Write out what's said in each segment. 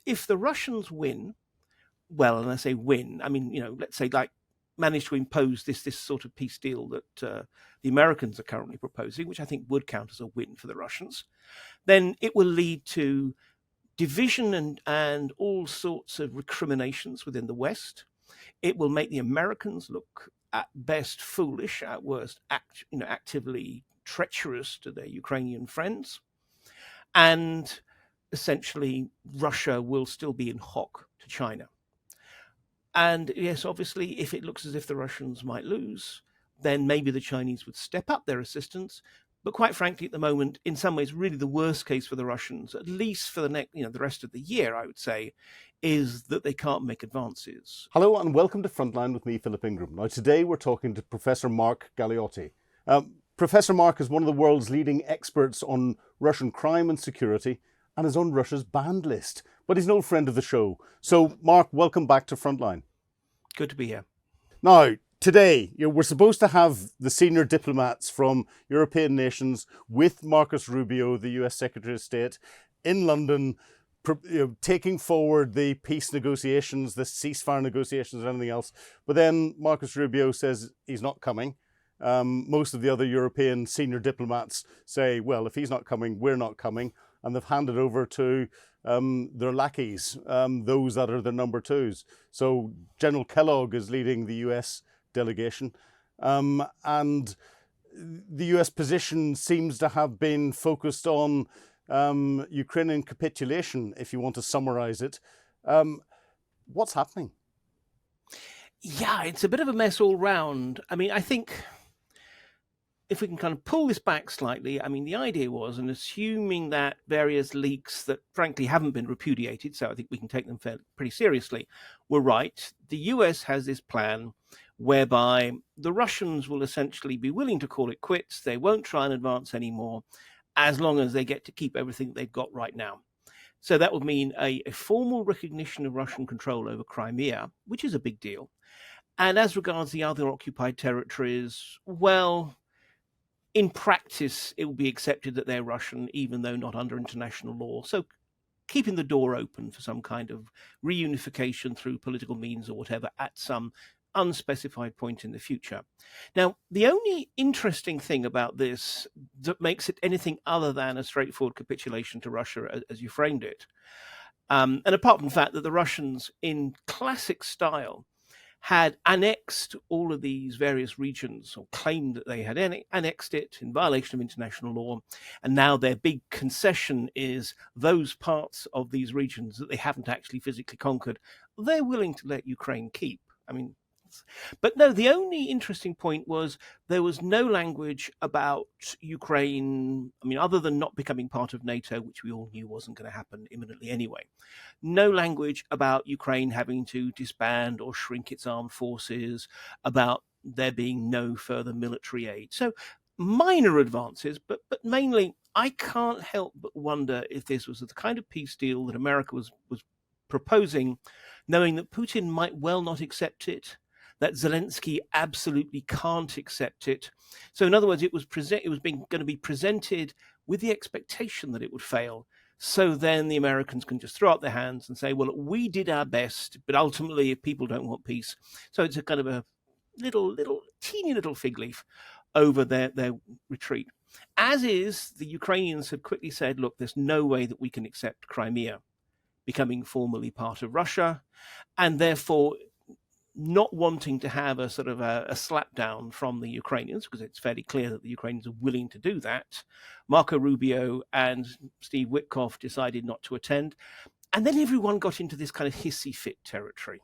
if the Russians win, well, and I say win, I mean, let's say like manage to impose this sort of peace deal that the Americans are currently proposing, which I think would count as a win for the Russians, then it will lead to division and all sorts of recriminations within the West. It will make the Americans look at best foolish, at worst actively treacherous to their Ukrainian friends. And essentially, Russia will still be in hock to China. And yes, obviously, if it looks as if the Russians might lose, then maybe the Chinese would step up their assistance. But quite frankly, at the moment, in some ways, really the worst case for the Russians, at least for the rest of the year, I would say, is that they can't make advances. Hello and welcome to Frontline with me, Philip Ingram. Now today we're talking to Professor Mark Galeotti. Professor Mark is one of the world's leading experts on Russian crime and security and is on Russia's banned list. But he's an old friend of the show. So Mark, welcome back to Frontline. Good to be here. Now, today, we're supposed to have the senior diplomats from European nations with Marcus Rubio, the US Secretary of State, in London, taking forward the peace negotiations, the ceasefire negotiations and anything else. But then Marcus Rubio says he's not coming. Most of the other European senior diplomats say, well, if he's not coming, we're not coming. And they've handed over to their lackeys, those that are the number twos. So General Kellogg is leading the US delegation. And the US position seems to have been focused on Ukrainian capitulation, if you want to summarize it. What's happening? Yeah, it's a bit of a mess all round. I mean, I think if we can kind of pull this back slightly, I mean, the idea was, and assuming that various leaks that frankly haven't been repudiated, so I think we can take them pretty seriously, were right. The US has this plan whereby the Russians will essentially be willing to call it quits. They won't try and advance anymore as long as they get to keep everything they've got right now. So that would mean a formal recognition of Russian control over Crimea, which is a big deal. And as regards the other occupied territories, well, in practice, it will be accepted that they're Russian, even though not under international law. So keeping the door open for some kind of reunification through political means or whatever at some unspecified point in the future. Now, the only interesting thing about this that makes it anything other than a straightforward capitulation to Russia, as you framed it, and apart from the fact that the Russians, in classic style, had annexed all of these various regions, or claimed that they had annexed it in violation of international law. And now their big concession is those parts of these regions that they haven't actually physically conquered, they're willing to let Ukraine keep. I mean, but no, the only interesting point was there was no language about Ukraine, I mean, other than not becoming part of NATO, which we all knew wasn't going to happen imminently anyway. No language about Ukraine having to disband or shrink its armed forces, about there being no further military aid. So minor advances, but mainly I can't help but wonder if this was the kind of peace deal that America was proposing, knowing that Putin might well not accept it, that Zelensky absolutely can't accept it. So in other words, it was going to be presented with the expectation that it would fail. So then the Americans can just throw up their hands and say, well, we did our best, but ultimately if people don't want peace. So it's a kind of a teeny little fig leaf over their retreat. As is, the Ukrainians have quickly said, look, there's no way that we can accept Crimea becoming formally part of Russia, and therefore not wanting to have a sort of a slapdown from the Ukrainians, because it's fairly clear that the Ukrainians are willing to do that. Marco Rubio and Steve Witkoff decided not to attend. And then everyone got into this kind of hissy fit territory.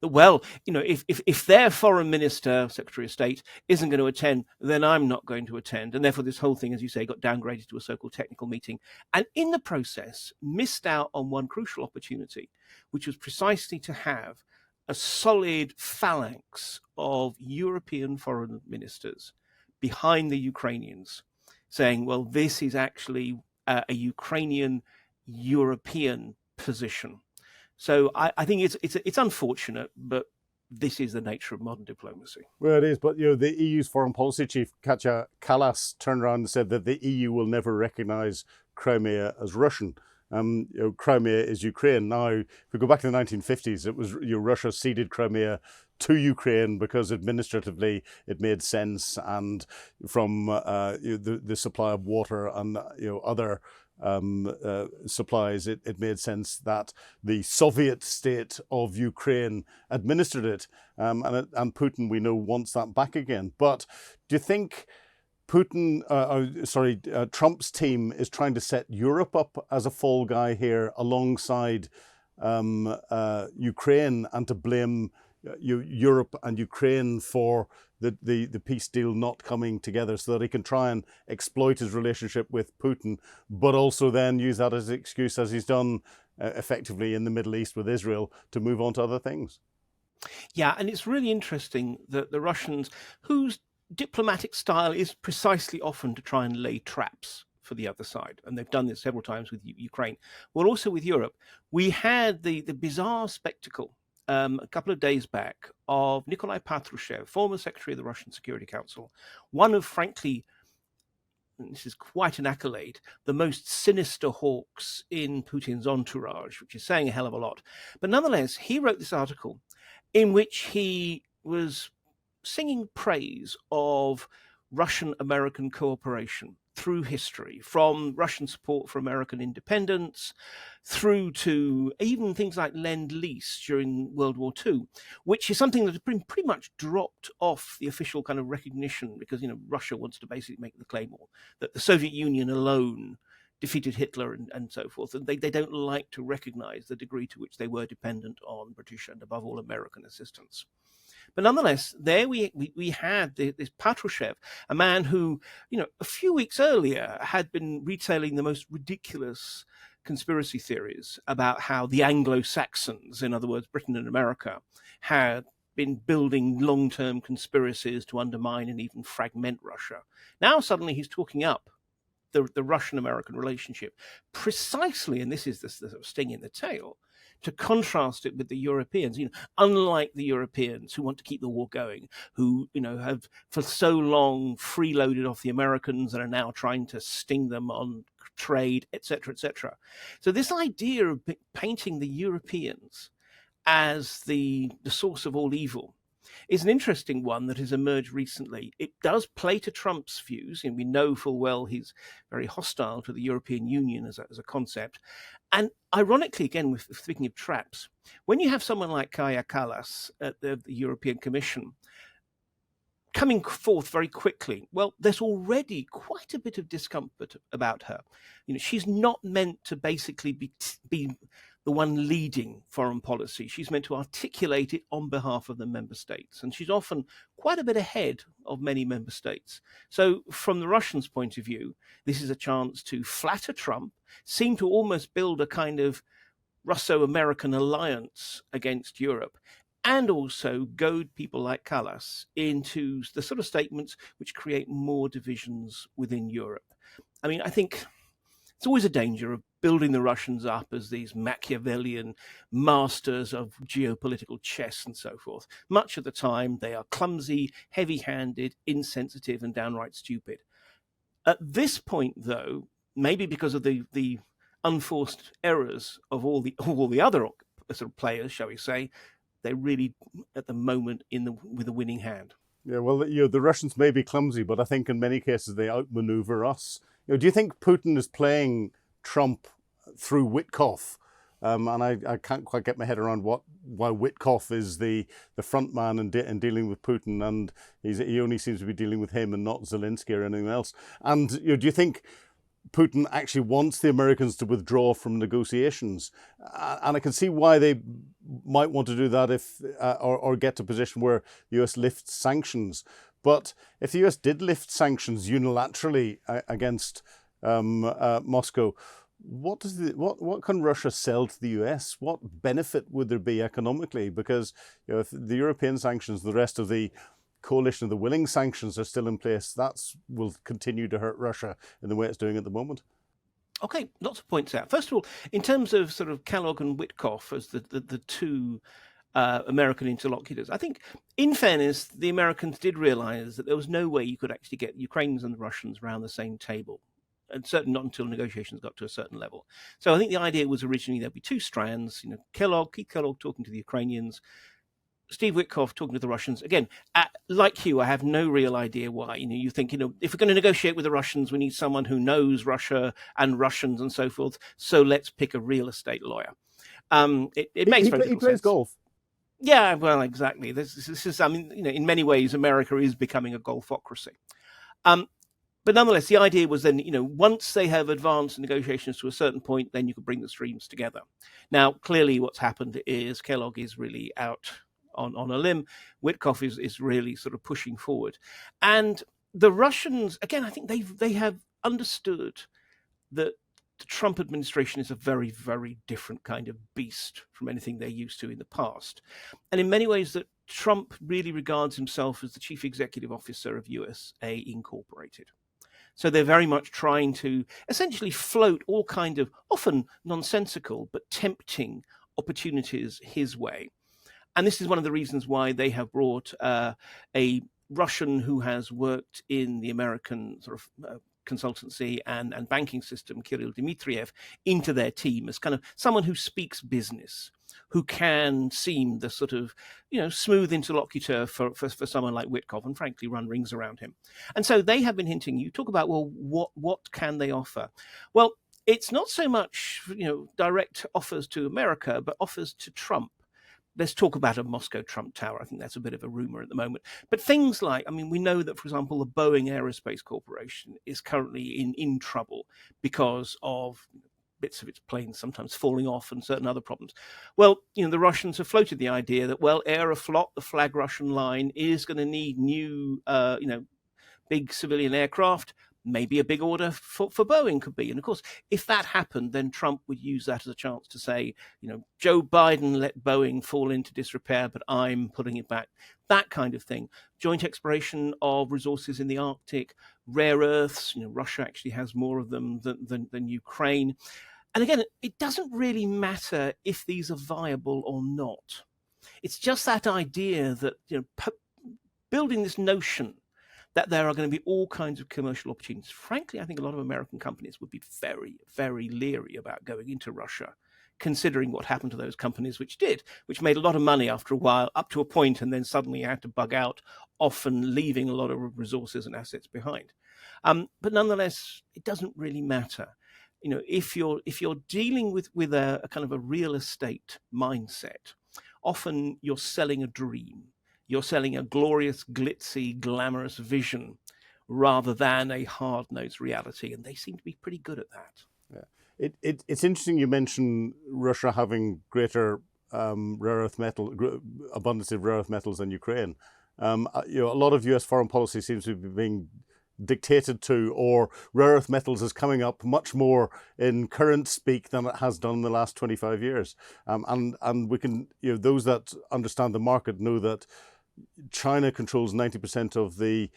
That, well, if their foreign minister, Secretary of State, isn't going to attend, then I'm not going to attend. And therefore this whole thing, as you say, got downgraded to a so-called technical meeting. And in the process, missed out on one crucial opportunity, which was precisely to have a solid phalanx of European foreign ministers behind the Ukrainians saying, well, this is actually a Ukrainian-European position. So I think it's unfortunate, but this is the nature of modern diplomacy. Well, it is, but the EU's foreign policy chief, Katja Kallas, turned around and said that the EU will never recognise Crimea as Russian. Crimea is Ukraine. Now, if we go back to the 1950s, it was Russia ceded Crimea to Ukraine because administratively it made sense, and from the supply of water and other supplies, it made sense that the Soviet state of Ukraine administered it, and Putin, we know, wants that back again. But do you think Trump's team is trying to set Europe up as a fall guy here alongside Ukraine, and to blame Europe and Ukraine for the peace deal not coming together, so that he can try and exploit his relationship with Putin, but also then use that as an excuse, as he's done effectively in the Middle East with Israel, to move on to other things? Yeah, and it's really interesting that the Russians, whose diplomatic style is precisely often to try and lay traps for the other side, and they've done this several times with Ukraine, well, also with Europe, we had the bizarre spectacle a couple of days back of Nikolai Patrushev, former Secretary of the Russian Security Council, one of, frankly, and this is quite an accolade, the most sinister hawks in Putin's entourage, which is saying a hell of a lot. But nonetheless, he wrote this article in which he was singing praise of Russian-American cooperation through history, from Russian support for American independence through to even things like Lend-Lease during World War II, which is something that has been pretty much dropped off the official kind of recognition, because Russia wants to basically make the claim that the Soviet Union alone defeated Hitler and so forth, and they don't like to recognize the degree to which they were dependent on British and above all American assistance. But nonetheless, there we had this Patrushev, a man who, a few weeks earlier had been retailing the most ridiculous conspiracy theories about how the Anglo-Saxons, in other words, Britain and America, had been building long-term conspiracies to undermine and even fragment Russia. Now suddenly he's talking up the Russian-American relationship precisely, and this is the sort of sting in the tail, to contrast it with the Europeans, unlike the Europeans who want to keep the war going, who, have for so long freeloaded off the Americans and are now trying to sting them on trade, etc., etc. So this idea of painting the Europeans as the source of all evil is an interesting one that has emerged recently. It does play to Trump's views, and we know full well he's very hostile to the European Union as a concept. And ironically, again, speaking of traps, when you have someone like Kaja Kallas at the European Commission coming forth very quickly, well, there's already quite a bit of discomfort about her. She's not meant to basically be the one leading foreign policy. She's meant to articulate it on behalf of the member states. And she's often quite a bit ahead of many member states. So from the Russians' point of view, this is a chance to flatter Trump, seem to almost build a kind of Russo-American alliance against Europe, and also goad people like Kallas into the sort of statements which create more divisions within Europe. I mean, I think it's always a danger of building the Russians up as these Machiavellian masters of geopolitical chess and so forth. Much of the time, they are clumsy, heavy-handed, insensitive, and downright stupid. At this point, though, maybe because of the unforced errors of all the other sort of players, shall we say, they're really at the moment with a winning hand. Yeah, well, the Russians may be clumsy, but I think in many cases they outmaneuver us. Do you think Putin is playing Trump through Witkoff? And I can't quite get my head around why Witkoff is the front man in dealing with Putin, and he only seems to be dealing with him and not Zelensky or anything else. And do you think Putin actually wants the Americans to withdraw from negotiations? And I can see why they might want to do that if or get to a position where the US lifts sanctions. But if the US did lift sanctions unilaterally against Moscow, what can Russia sell to the US? What benefit would there be economically? Because if the European sanctions, the rest of the coalition of the willing sanctions are still in place, that will continue to hurt Russia in the way it's doing at the moment. Okay, lots of points out. First of all, in terms of sort of Kellogg and Witkoff as the two American interlocutors, I think, in fairness, the Americans did realize that there was no way you could actually get the Ukrainians and the Russians around the same table and certainly not until negotiations got to a certain level. So I think the idea was originally there'd be two strands. Keith Kellogg talking to the Ukrainians, Steve Witkoff talking to the Russians. Again, like you, I have no real idea why. You think, if we're going to negotiate with the Russians, we need someone who knows Russia and Russians and so forth. So let's pick a real estate lawyer. It makes very little sense. He plays golf. Yeah, well, exactly. This is, in many ways, America is becoming a golfocracy. But nonetheless, the idea was then, once they have advanced negotiations to a certain point, then you could bring the streams together. Now, clearly what's happened is Kellogg is really out on a limb. Witkoff is really sort of pushing forward. And the Russians, again, I think they have understood that the Trump administration is a very, very different kind of beast from anything they're used to in the past. And in many ways that Trump really regards himself as the chief executive officer of USA Incorporated. So they're very much trying to essentially float all kind of often nonsensical but tempting opportunities his way. And this is one of the reasons why they have brought a Russian who has worked in the American sort of consultancy and banking system, Kirill Dmitriev, into their team as kind of someone who speaks business, who can seem the sort of, smooth interlocutor for someone like Witkoff and frankly run rings around him. And so they have been hinting, you talk about, well, what can they offer? Well, it's not so much, direct offers to America, but offers to Trump. Let's talk about a Moscow Trump Tower. I think that's a bit of a rumor at the moment. But things like, we know that, for example, the Boeing Aerospace Corporation is currently in trouble because of bits of its planes sometimes falling off and certain other problems. Well, the Russians have floated the idea that, Aeroflot, the flag Russian line, is going to need new, big civilian aircraft. Maybe a big order for Boeing could be. And of course, if that happened, then Trump would use that as a chance to say, Joe Biden let Boeing fall into disrepair, but I'm putting it back. That kind of thing. Joint exploration of resources in the Arctic, rare earths. Russia actually has more of them than Ukraine. And again, it doesn't really matter if these are viable or not. It's just that idea that, building this notion that there are going to be all kinds of commercial opportunities. Frankly, I think a lot of American companies would be very, very leery about going into Russia, considering what happened to those companies which made a lot of money after a while, up to a point, and then suddenly had to bug out, often leaving a lot of resources and assets behind. But nonetheless, it doesn't really matter. If you're dealing with a kind of a real estate mindset, often you're selling a dream. You're selling a glorious, glitzy, glamorous vision rather than a hard-nosed reality, and they seem to be pretty good at that. Yeah. It's interesting you mention Russia having greater abundance of rare earth metals than Ukraine. A lot of US foreign policy seems to be being dictated to, or rare earth metals is coming up much more in current speak than it has done in the last 25 years. And we can, those that understand the market know that China controls 90% of the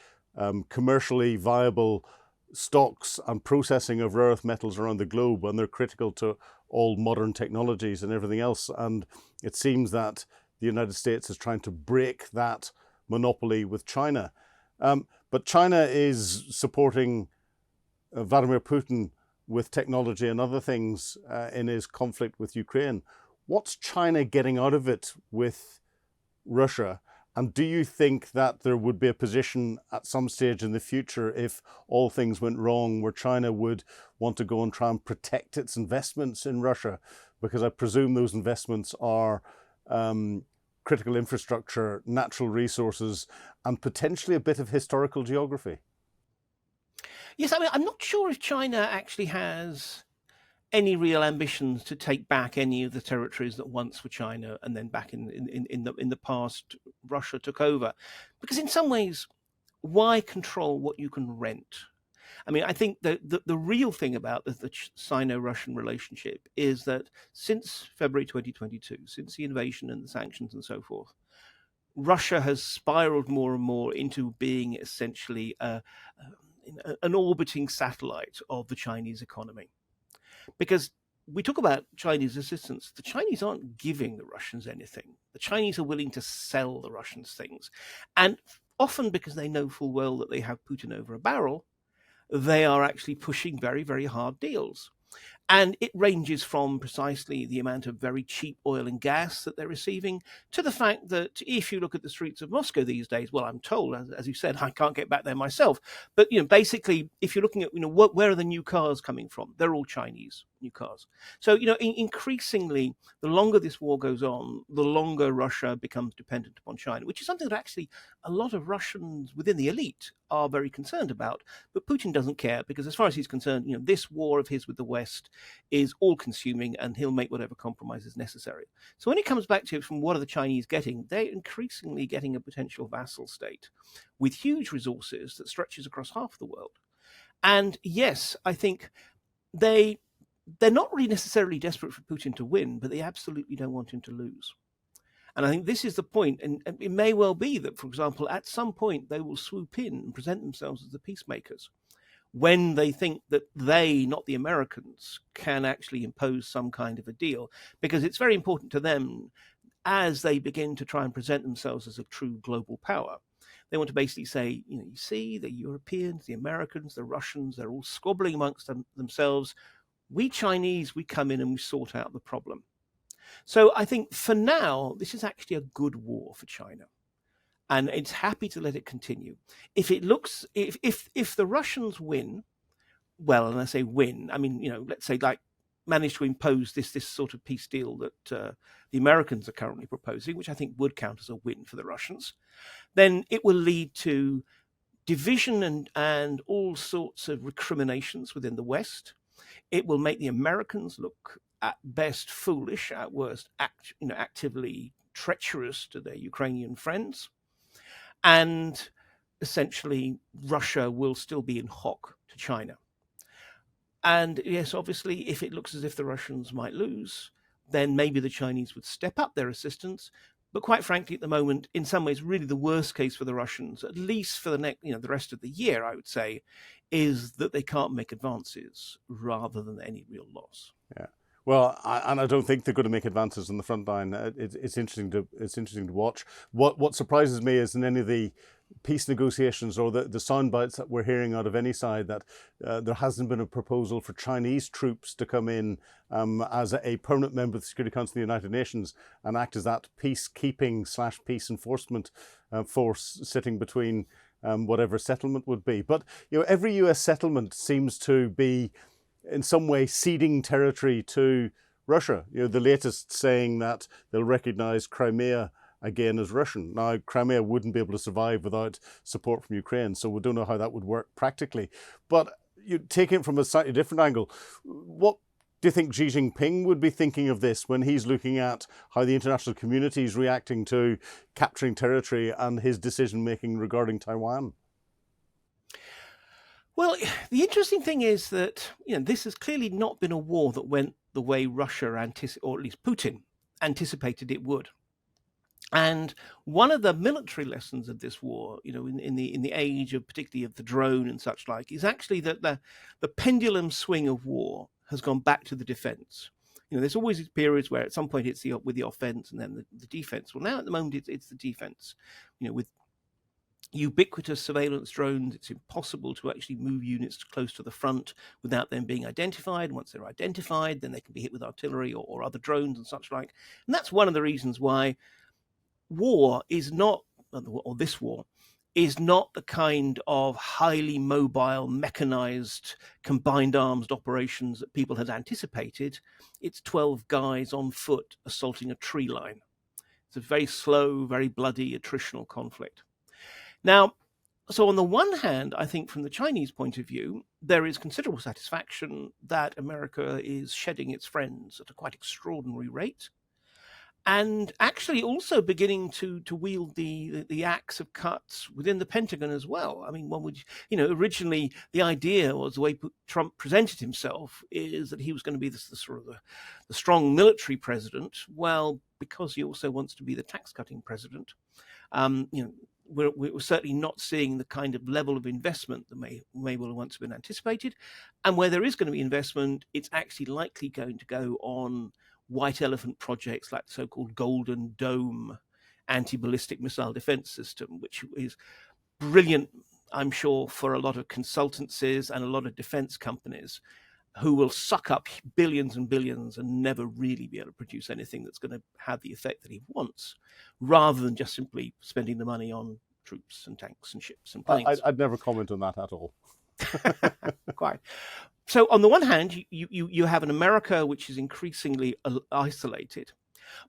commercially viable stocks and processing of rare earth metals around the globe, and they're critical to all modern technologies and everything else. And it seems that the United States is trying to break that monopoly with China. But China is supporting Vladimir Putin with technology and other things in his conflict with Ukraine. What's China getting out of it with Russia? And do you think that there would be a position at some stage in the future, if all things went wrong, where China would want to go and try and protect its investments in Russia? Because I presume those investments are critical infrastructure, natural resources, and potentially a bit of historical geography. Yes, I'm not sure if China actually has any real ambitions to take back any of the territories that once were China, and then back in the past Russia took over, because in some ways, why control what you can rent? I think the real thing about the Sino-Russian relationship is that since February 2022, since the invasion and the sanctions and so forth, Russia has spiraled more and more into being essentially an orbiting satellite of the Chinese economy. Because we talk about Chinese assistance, the Chinese aren't giving the Russians anything. The Chinese are willing to sell the Russians things. And often because they know full well that they have Putin over a barrel, they are actually pushing very, very hard deals. And it ranges from precisely the amount of very cheap oil and gas that they're receiving to the fact that if you look at the streets of Moscow these days, well, I'm told, as you said, I can't get back there myself. But, basically, if you're looking at, where are the new cars coming from? They're all Chinese new cars. So, increasingly, the longer this war goes on, the longer Russia becomes dependent upon China, which is something that actually a lot of Russians within the elite are very concerned about. But Putin doesn't care because as far as he's concerned, this war of his with the West is all-consuming, and he'll make whatever compromises necessary. So when it comes back to it from what are the Chinese getting, they're increasingly getting a potential vassal state with huge resources that stretches across half the world. And yes, I think they're not really necessarily desperate for Putin to win, but they absolutely don't want him to lose. And I think this is the point, and it may well be that, for example, at some point they will swoop in and present themselves as the peacemakers when they think that they, not the Americans, can actually impose some kind of a deal, because it's very important to them as they begin to try and present themselves as a true global power. They want to basically say, you see, the Europeans, the Americans, the Russians, they're all squabbling amongst themselves. We Chinese, we come in and we sort out the problem. So I think for now, this is actually a good war for China. And it's happy to let it continue. If the Russians win, well, and I say win, I mean, let's say manage to impose this sort of peace deal that the Americans are currently proposing, which I think would count as a win for the Russians, then it will lead to division and all sorts of recriminations within the West. It will make the Americans look at best foolish, at worst actively treacherous to their Ukrainian friends. And essentially, Russia will still be in hock to China. And yes, obviously, if it looks as if the Russians might lose, then maybe the Chinese would step up their assistance. But quite frankly, at the moment, in some ways, really the worst case for the Russians, at least for the rest of the year, I would say, is that they can't make advances rather than any real loss. Yeah. Well, I don't think they're going to make advances on the front line. It's interesting to watch. What surprises me is in any of the peace negotiations or the sound bites that we're hearing out of any side that there hasn't been a proposal for Chinese troops to come in as a permanent member of the Security Council of the United Nations and act as that peacekeeping / peace enforcement force sitting between whatever settlement would be. But every US settlement seems to be in some way ceding territory to Russia. The latest saying that they'll recognize Crimea again as Russian. Now, Crimea wouldn't be able to survive without support from Ukraine, so we don't know how that would work practically. But you take it from a slightly different angle. What do you think Xi Jinping would be thinking of this when he's looking at how the international community is reacting to capturing territory and his decision-making regarding Taiwan? Well, the interesting thing is that this has clearly not been a war that went the way Russia or at least Putin anticipated it would. And one of the military lessons of this war, in the age of particularly of the drone and such like, is actually that the pendulum swing of war has gone back to the defense. There's always these periods where at some point it's with the offense and then the defense. Well, now at the moment it's the defense. With ubiquitous surveillance drones, it's impossible to actually move units close to the front without them being identified. Once they're identified, then they can be hit with artillery or other drones and such like. And that's one of the reasons why war is not, or this war, is not the kind of highly mobile, mechanized, combined arms operations that people had anticipated. It's 12 guys on foot assaulting a tree line. It's a very slow, very bloody, attritional conflict. Now, so on the one hand, I think from the Chinese point of view, there is considerable satisfaction that America is shedding its friends at a quite extraordinary rate, and actually also beginning to wield the axe of cuts within the Pentagon as well. I mean, one would, originally the idea was the way Trump presented himself is that he was going to be the strong military president. Well, because he also wants to be the tax-cutting president, we're certainly not seeing the kind of level of investment that may well have once been anticipated. And where there is going to be investment, it's actually likely going to go on white elephant projects like the so-called Golden Dome anti-ballistic missile defense system, which is brilliant I'm sure, for a lot of consultancies and a lot of defense companies who will suck up billions and billions and never really be able to produce anything that's going to have the effect that he wants, rather than just simply spending the money on troops and tanks and ships and planes. I'd never comment on that at all. Quite. So on the one hand, you have an America which is increasingly isolated.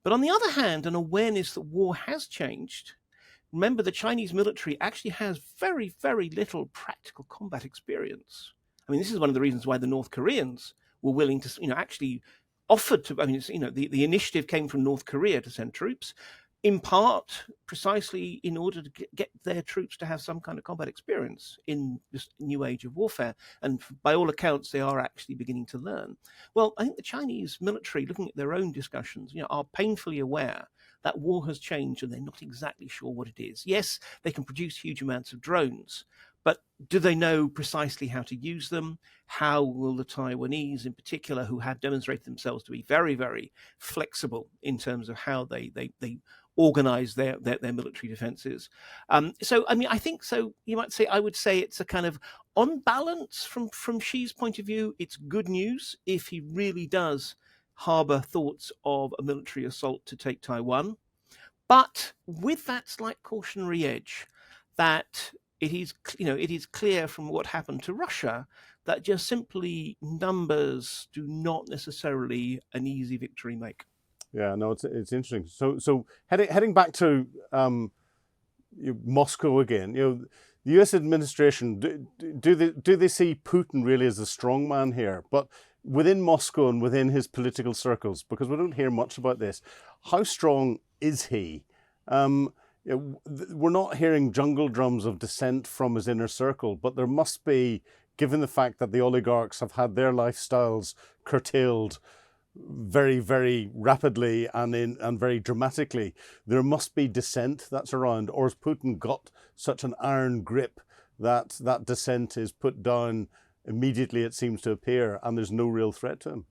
But on the other hand, an awareness that war has changed. Remember, the Chinese military actually has very, very little practical combat experience. I mean, this is one of the reasons why the North Koreans were willing to, actually offered to, I mean, the initiative came from North Korea to send troops, in part precisely in order to get their troops to have some kind of combat experience in this new age of warfare. And by all accounts, they are actually beginning to learn. Well, I think the Chinese military, looking at their own discussions, are painfully aware that war has changed and they're not exactly sure what it is. Yes, they can produce huge amounts of drones, but do they know precisely how to use them? How will the Taiwanese in particular, who have demonstrated themselves to be very, very flexible in terms of how they organize their military defenses? So, I mean, I think so. You might say, I would say it's a kind of, on balance, from Xi's point of view, it's good news if he really does harbor thoughts of a military assault to take Taiwan, but with that slight cautionary edge that it is clear from what happened to Russia that just simply numbers do not necessarily an easy victory make. Yeah, no, it's interesting. So heading back to Moscow again, the U.S. administration, do they see Putin really as a strong man here? But within Moscow and within his political circles, because we don't hear much about this, how strong is he? We're not hearing jungle drums of dissent from his inner circle, but there must be, given the fact that the oligarchs have had their lifestyles curtailed very, very rapidly and very dramatically, there must be dissent that's around. Or has Putin got such an iron grip that that dissent is put down immediately, it seems to appear, and there's no real threat to him?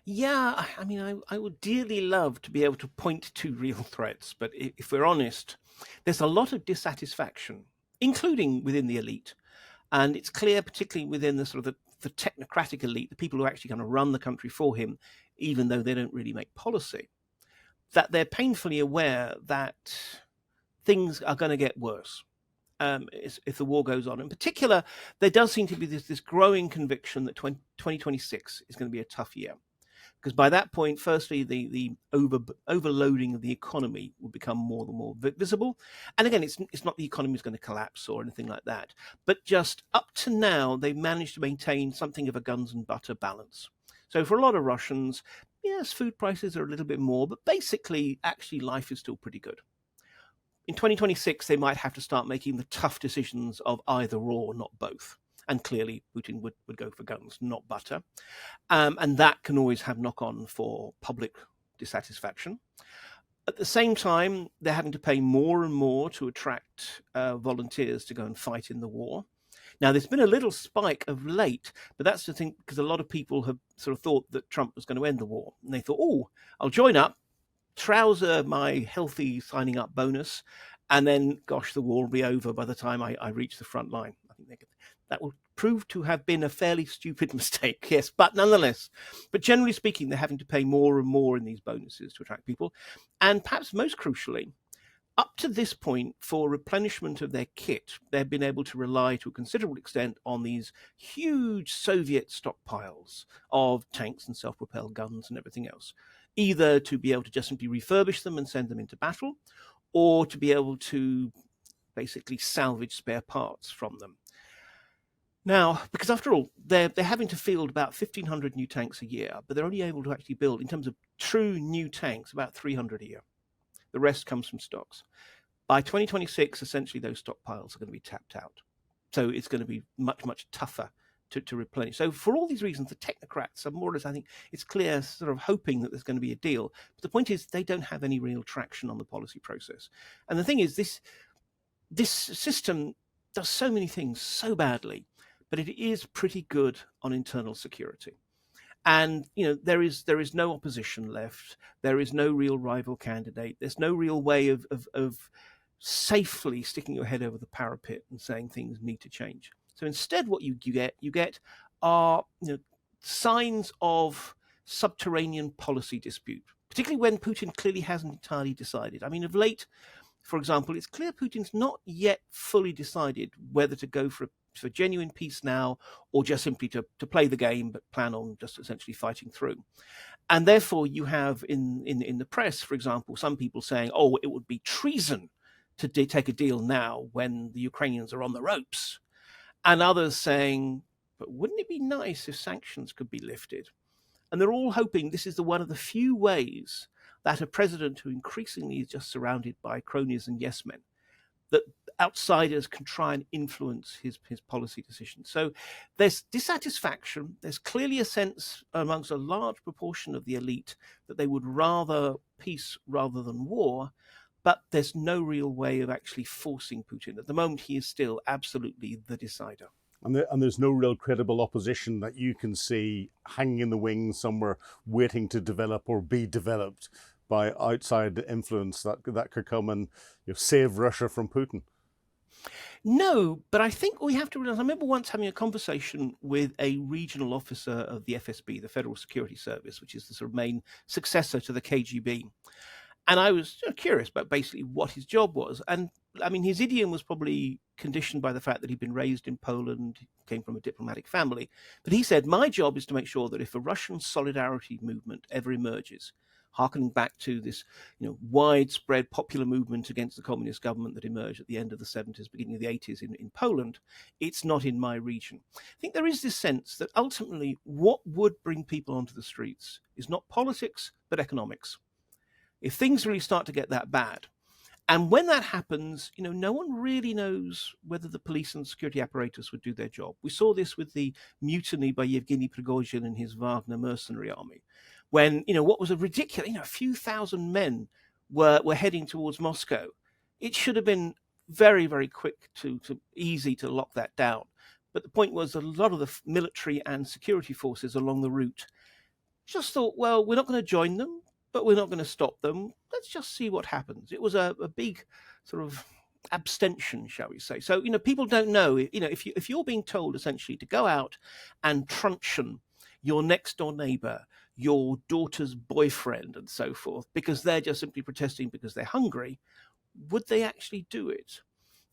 Yeah, I mean, I would dearly love to be able to point to real threats, but if we're honest, there's a lot of dissatisfaction, including within the elite. And it's clear, particularly within the sort of the technocratic elite, the people who are actually going to run the country for him, even though they don't really make policy, that they're painfully aware that things are going to get worse if the war goes on. In particular, there does seem to be this growing conviction that 2026 is going to be a tough year. Because by that point, firstly, the overloading of the economy will become more and more visible. And again, it's not the economy is going to collapse or anything like that. But just up to now, they've managed to maintain something of a guns and butter balance. So for a lot of Russians, yes, food prices are a little bit more, but basically, actually, life is still pretty good. In 2026, they might have to start making the tough decisions of either or, not both. And clearly, Putin would go for guns, not butter. And that can always have knock-on for public dissatisfaction. At the same time, they're having to pay more and more to attract volunteers to go and fight in the war. Now, there's been a little spike of late, but that's the thing, because a lot of people have sort of thought that Trump was going to end the war. And they thought, oh, I'll join up, trouser my healthy signing up bonus, and then, gosh, the war will be over by the time I reach the front line. I think that will prove to have been a fairly stupid mistake, yes, but nonetheless. But generally speaking, they're having to pay more and more in these bonuses to attract people. And perhaps most crucially, up to this point, for replenishment of their kit, they've been able to rely to a considerable extent on these huge Soviet stockpiles of tanks and self-propelled guns and everything else, either to be able to just simply refurbish them and send them into battle, or to be able to basically salvage spare parts from them. Now, because after all, they're having to field about 1,500 new tanks a year, but they're only able to actually build, in terms of true new tanks, about 300 a year. The rest comes from stocks. By 2026, essentially, those stockpiles are going to be tapped out. So it's going to be much, much tougher to replenish. So for all these reasons, the technocrats are more or less, I think, it's clear, sort of hoping that there's going to be a deal. But the point is, they don't have any real traction on the policy process. And the thing is, this system does so many things so badly, but it is pretty good on internal security. And, there is no opposition left. There is no real rival candidate. There's no real way of safely sticking your head over the parapet and saying things need to change. So instead, what you get are signs of subterranean policy dispute, particularly when Putin clearly hasn't entirely decided. I mean, of late, for example, it's clear Putin's not yet fully decided whether to go for genuine peace now, or just simply to play the game but plan on just essentially fighting through. And therefore, you have in the press, for example, some people saying, "Oh, it would be treason to take a deal now when the Ukrainians are on the ropes," and others saying, "But wouldn't it be nice if sanctions could be lifted?" And they're all hoping this is one of the few ways that a president who increasingly is just surrounded by cronies and yes men, that outsiders can try and influence his policy decisions. So there's dissatisfaction. There's clearly a sense amongst a large proportion of the elite that they would rather peace rather than war, but there's no real way of actually forcing Putin. At the moment, he is still absolutely the decider. And there's no real credible opposition that you can see hanging in the wings somewhere waiting to develop or be developed by outside influence that could come and save Russia from Putin. No, but I think we have to realize, I remember once having a conversation with a regional officer of the FSB, the Federal Security Service, which is the sort of main successor to the KGB. And I was curious about basically what his job was. And I mean, his idiom was probably conditioned by the fact that he'd been raised in Poland, came from a diplomatic family. But he said, my job is to make sure that if a Russian solidarity movement ever emerges, harkening back to this widespread popular movement against the communist government that emerged at the end of the 70s, beginning of the 80s in Poland, it's not in my region. I think there is this sense that ultimately what would bring people onto the streets is not politics, but economics. If things really start to get that bad, and when that happens, no one really knows whether the police and security apparatus would do their job. We saw this with the mutiny by Yevgeny Prigozhin and his Wagner mercenary army, when, what was a ridiculous, a few thousand men were heading towards Moscow. It should have been very, very quick easy to lock that down. But the point was a lot of the military and security forces along the route just thought, well, we're not going to join them, but we're not going to stop them. Let's just see what happens. It was a big sort of abstention, shall we say. So, people don't know, if you're being told essentially to go out and truncheon your next door neighbor, your daughter's boyfriend and so forth, because they're just simply protesting because they're hungry, would they actually do it?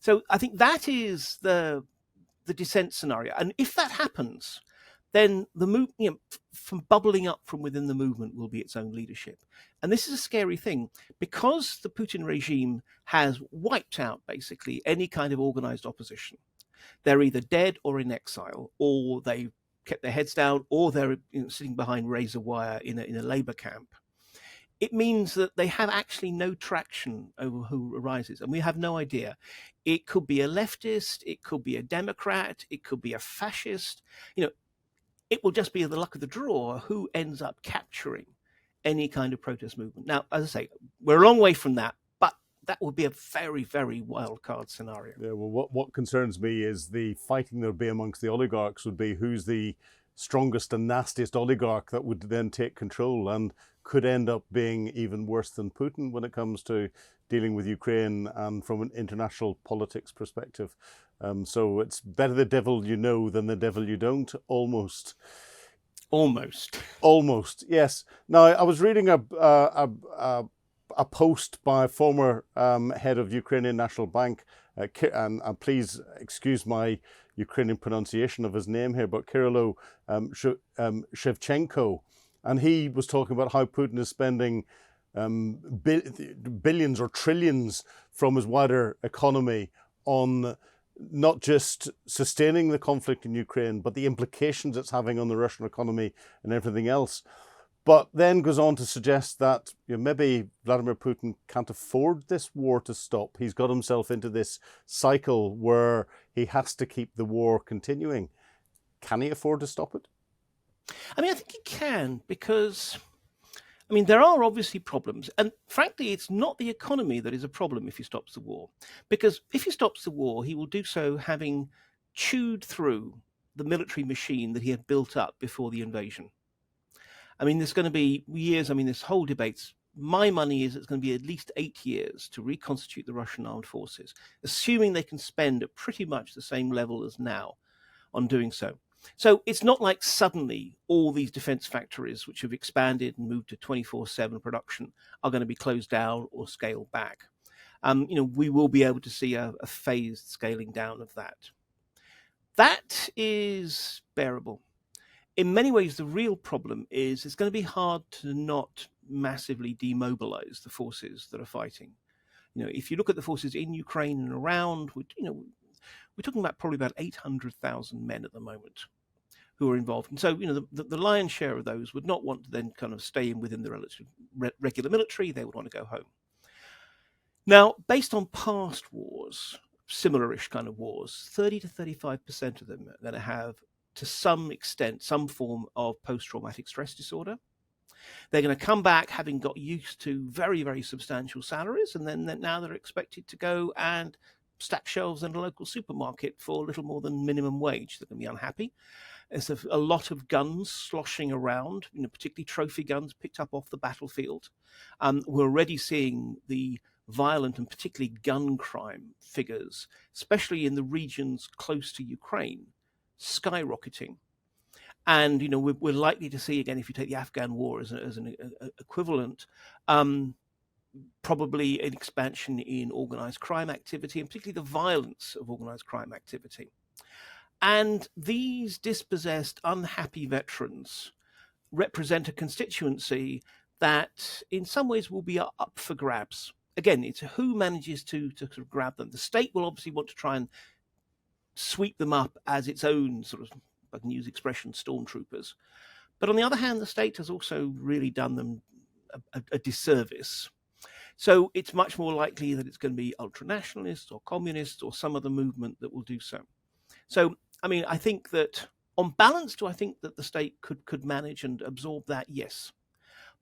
So I think that is the dissent scenario. And if that happens, then the movement, from bubbling up from within the movement, will be its own leadership. And this is a scary thing, because the Putin regime has wiped out basically any kind of organized opposition. They're either dead or in exile, or they kept their heads down, or they're sitting behind razor wire in a labor camp. It means that they have actually no traction over who arises, and we have no idea. It could be a leftist, it could be a Democrat, it could be a fascist. It will just be the luck of the draw who ends up capturing any kind of protest movement. Now, as I say, we're a long way from that, but that would be a very, very wild card scenario. Yeah, well, what concerns me is the fighting there'll be amongst the oligarchs would be who's the strongest and nastiest oligarch that would then take control, and could end up being even worse than Putin when it comes to dealing with Ukraine and from an international politics perspective. So it's better the devil you know than the devil you don't, almost. Almost, yes. Now, I was reading a post by former head of Ukrainian National Bank, and please excuse my Ukrainian pronunciation of his name here, but Kirilo Shevchenko, and he was talking about how Putin is spending billions or trillions from his wider economy on not just sustaining the conflict in Ukraine, but the implications it's having on the Russian economy and everything else. But then goes on to suggest that maybe Vladimir Putin can't afford this war to stop. He's got himself into this cycle where he has to keep the war continuing. Can he afford to stop it? I mean, I think he can, because there are obviously problems. And frankly, it's not the economy that is a problem if he stops the war. Because if he stops the war, he will do so having chewed through the military machine that he had built up before the invasion. There's going to be years, this whole debate's my money is it's going to be at least 8 years to reconstitute the Russian armed forces, assuming they can spend at pretty much the same level as now on doing so. So it's not like suddenly all these defense factories, which have expanded and moved to 24/7 production, are going to be closed down or scaled back. We will be able to see a phased scaling down of that. That is bearable. In many ways, the real problem is it's going to be hard to not massively demobilize the forces that are fighting. If you look at the forces in Ukraine and around, we're talking about probably about 800,000 men at the moment who are involved. And so, the lion's share of those would not want to then kind of stay in within the relative regular military. They would want to go home. Now, based on past wars, similar-ish kind of wars, 30 to 35% of them are going to have, to some extent, some form of post-traumatic stress disorder. They're going to come back having got used to very, very substantial salaries, and then now they're expected to go and stack shelves in a local supermarket for little more than minimum wage. They're going to be unhappy. There's a lot of guns sloshing around, particularly trophy guns picked up off the battlefield. We're already seeing the violent and particularly gun crime figures, especially in the regions close to Ukraine, skyrocketing. And, we're likely to see, again, if you take the Afghan war as an equivalent, probably an expansion in organized crime activity, and particularly the violence of organized crime activity. And these dispossessed, unhappy veterans represent a constituency that in some ways will be up for grabs. Again, it's who manages to sort of grab them. The state will obviously want to try and sweep them up as its own sort of, if I can use the expression, stormtroopers. But on the other hand, the state has also really done them a disservice. So it's much more likely that it's going to be ultranationalists or communists or some other movement that will do so. So, I think that on balance, do I think that the state could manage and absorb that? Yes.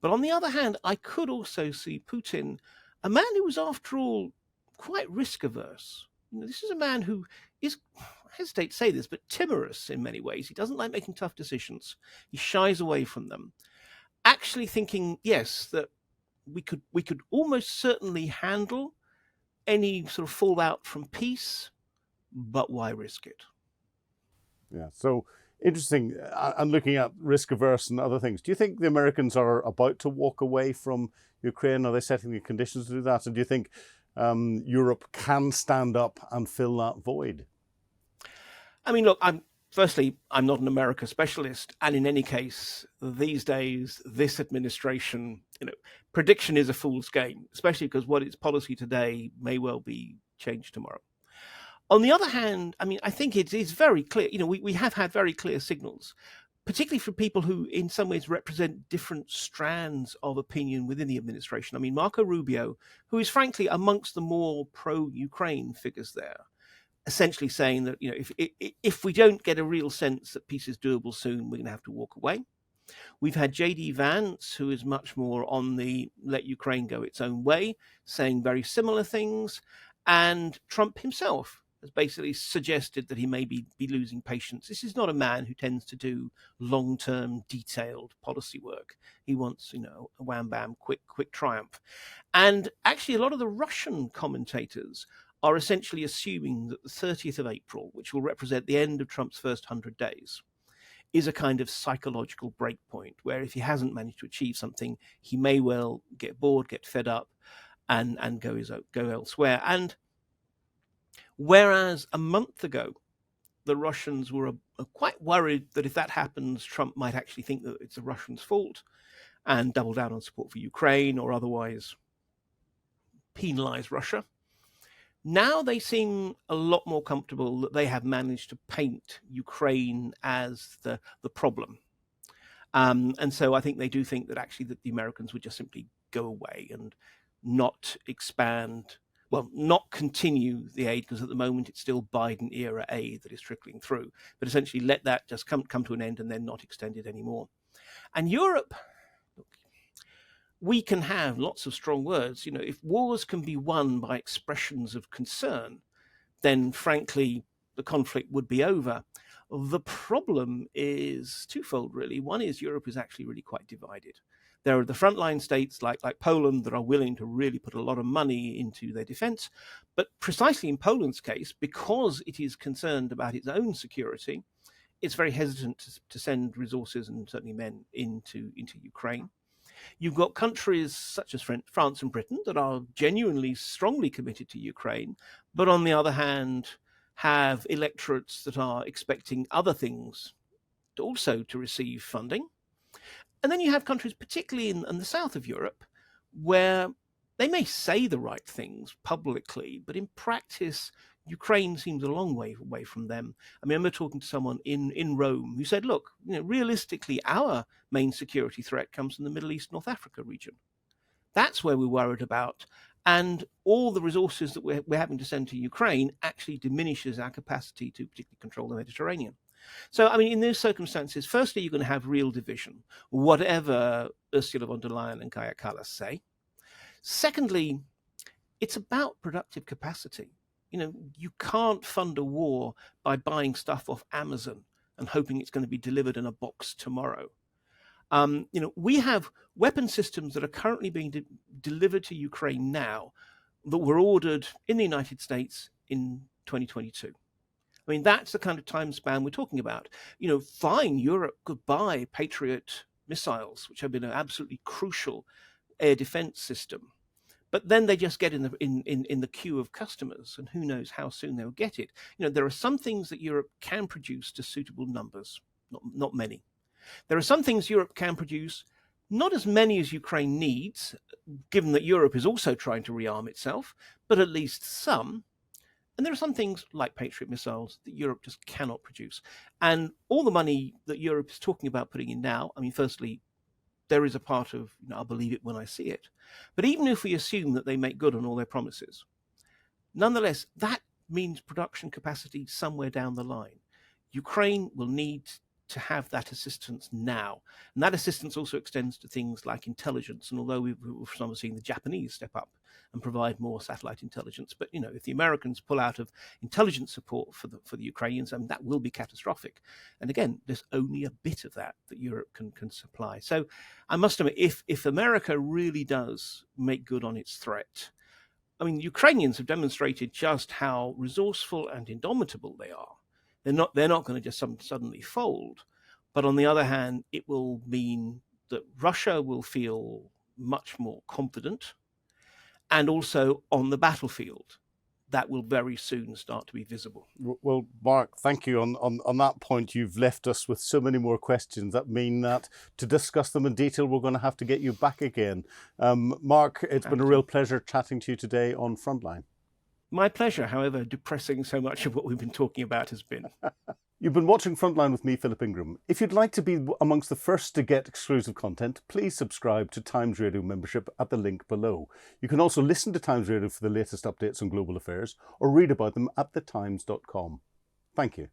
But on the other hand, I could also see Putin, a man who was, after all, quite risk averse. This is a man who is, I hesitate to say this, but timorous in many ways. He doesn't like making tough decisions. He shies away from them. Actually thinking, yes, that we could almost certainly handle any sort of fallout from peace, but why risk it? Yeah, so interesting. And looking at risk averse and other things, do you think the Americans are about to walk away from Ukraine? Are they setting the conditions to do that? And do you think Europe can stand up and fill that void? Look, firstly, I'm not an America specialist, and in any case, these days, this administration, prediction is a fool's game, especially because what its policy today may well be changed tomorrow. On the other hand, I think it is very clear, we have had very clear signals, particularly from people who in some ways represent different strands of opinion within the administration. Marco Rubio, who is frankly amongst the more pro-Ukraine figures there, essentially saying that, if we don't get a real sense that peace is doable soon, we're going to have to walk away. We've had J.D. Vance, who is much more on the let Ukraine go its own way, saying very similar things. And Trump himself has basically suggested that he may be losing patience. This is not a man who tends to do long-term, detailed policy work. He wants, a wham-bam, quick triumph. And actually, a lot of the Russian commentators are essentially assuming that the 30th of April, which will represent the end of Trump's first 100 days, is a kind of psychological break point where if he hasn't managed to achieve something, he may well get bored, get fed up, and go elsewhere. And whereas a month ago, the Russians were quite worried that if that happens, Trump might actually think that it's the Russians' fault and double down on support for Ukraine or otherwise penalize Russia. Now they seem a lot more comfortable that they have managed to paint Ukraine as the problem. And so I think they do think that actually that the Americans would just simply go away and not expand, not continue the aid, because at the moment it's still Biden-era aid that is trickling through, but essentially let that just come to an end and then not extend it anymore. And Europe, look, we can have lots of strong words. If wars can be won by expressions of concern, then frankly, the conflict would be over. The problem is twofold, really. One is Europe is actually really quite divided. There are the frontline states like Poland that are willing to really put a lot of money into their defense. But precisely in Poland's case, because it is concerned about its own security, it's very hesitant to send resources and certainly men into Ukraine. You've got countries such as France and Britain that are genuinely strongly committed to Ukraine, but on the other hand, have electorates that are expecting other things also to receive funding. And then you have countries, particularly in the south of Europe, where they may say the right things publicly, but in practice, Ukraine seems a long way away from them. I remember talking to someone in Rome who said, look, realistically, our main security threat comes from the Middle East, North Africa region. That's where we're worried about. And all the resources that we're having to send to Ukraine actually diminishes our capacity to particularly control the Mediterranean. So, I mean, in those circumstances, firstly, you're going to have real division, whatever Ursula von der Leyen and Kaja Kallas say. Secondly, it's about productive capacity. You can't fund a war by buying stuff off Amazon and hoping it's going to be delivered in a box tomorrow. We have weapon systems that are currently being delivered to Ukraine now that were ordered in the United States in 2022. I mean, that's the kind of time span we're talking about. Fine, Europe could buy Patriot missiles, which have been an absolutely crucial air defense system. But then they just get in the queue of customers, and who knows how soon they'll get it. There are some things that Europe can produce to suitable numbers, not many. There are some things Europe can produce, not as many as Ukraine needs, given that Europe is also trying to rearm itself, but at least some. And there are some things like Patriot missiles that Europe just cannot produce. And all the money that Europe is talking about putting in now, I mean, firstly, there is a part of, I'll believe it when I see it. But even if we assume that they make good on all their promises, nonetheless, that means production capacity somewhere down the line. Ukraine will need to have that assistance now. And that assistance also extends to things like intelligence. And although we've seen the Japanese step up and provide more satellite intelligence, but if the Americans pull out of intelligence support for the Ukrainians, I mean, that will be catastrophic. And again, there's only a bit of that Europe can supply. So I must admit, if America really does make good on its threat, I mean, the Ukrainians have demonstrated just how resourceful and indomitable they are. They're not going to just suddenly fold. But on the other hand, it will mean that Russia will feel much more confident. And also on the battlefield, that will very soon start to be visible. Well, Mark, thank you. On that point, you've left us with so many more questions that mean that to discuss them in detail, we're going to have to get you back again. Mark, it's been a real pleasure chatting to you today on Frontline. My pleasure, however depressing so much of what we've been talking about has been. You've been watching Frontline with me, Philip Ingram. If you'd like to be amongst the first to get exclusive content, please subscribe to Times Radio membership at the link below. You can also listen to Times Radio for the latest updates on global affairs or read about them at thetimes.com. Thank you.